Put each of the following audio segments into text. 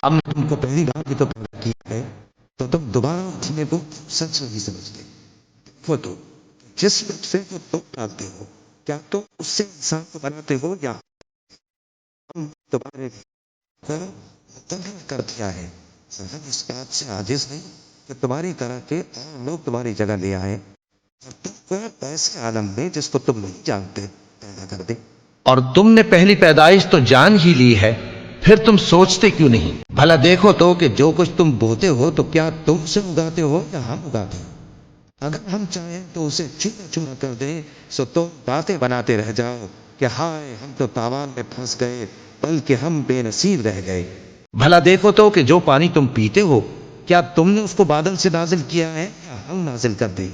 ہم نے تم کو پہلی بار بھی تو پیدا کیا ہے، تو تم دوبارہ اٹھنے کو سچ نہیں سمجھتے؟ وہ تو جس سے جو تم ڈالتے ہو، کیا تم اس سے انسان کو بناتے ہو یا ہم تمہارے گھر متحر کر دیا ہے؟ ہم اس بات سے عاجز نہیں کہ تمہاری طرح کے اور لوگ تمہاری جگہ لے آئے اور تم کو ایسے عالم میں جس کو تم نہیں جانتے پیدا کر دے۔ اور تم نے پہلی پیدائش تو جان ہی لی ہے، پھر تم سوچتے کیوں نہیں؟ بھلا دیکھو تو کہ جو کچھ تم بوتے ہو تو کیا تم سے اگاتے ہو یا ہم اگاتے ہیں؟ اگر ہم چاہیں تو اسے چورا چورا کر دیں، سو تم باتیں بناتے رہ جاؤ کہ ہائے ہم تو تاوان میں پھنس گئے، بلکہ ہم بے نصیب رہ گئے۔ بھلا دیکھو تو کہ جو پانی تم پیتے ہو، کیا تم نے اس کو بادل سے نازل کیا ہے یا ہم نازل کر دیں؟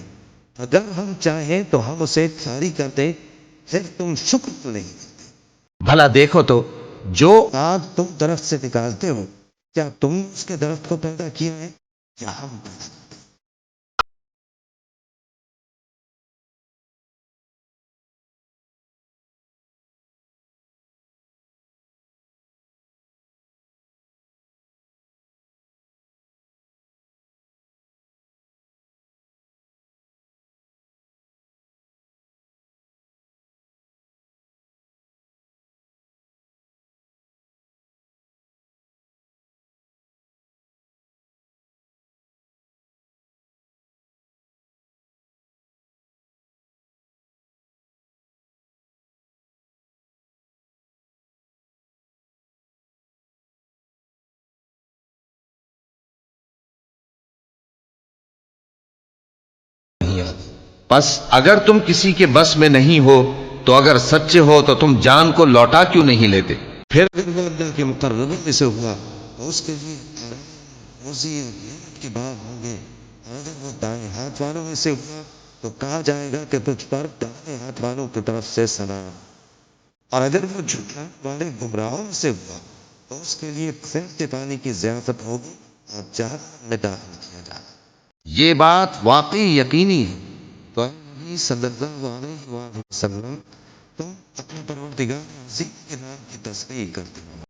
اگر ہم چاہیں تو ہم اسے جاری کر دیں، پھر تم شکر تو نہیں کرتے۔ بھلا دیکھو تو جو آگ تم درخت سے نکالتے ہو، کیا تم نے اس کے درخت کو پیدا کیا ہے یا ہم پیدا کرتے ہیں؟ بس اگر تم کسی کے بس میں نہیں ہو تو اگر سچے ہو تو تم جان کو لوٹا کیوں نہیں لیتے؟ پھر وہ اللہ کے مقرروں میں سے ہوا تو اس کے لیے روزی کے بعد ہوں گے۔ اگر وہ دائیں ہاتھ والوں میں سے ہوا تو کہا جائے گا کہ تجھ پر دائیں ہاتھ والوں کی طرف سے سلام، اور اگر وہ جھٹلانے والے گمراہوں میں سے ہوا تو اس کے لیے پھر کے پانی کی ضیافت ہوگی اور جہنم میں داخل کیا جائے۔ یہ بات واقعی یقینی ہے۔ تو اے نبی صلی اللہ علیہ وآلہ وسلم، تم اپنے پروردگار عظیم کے نام کی تسبیح کرتے ہو۔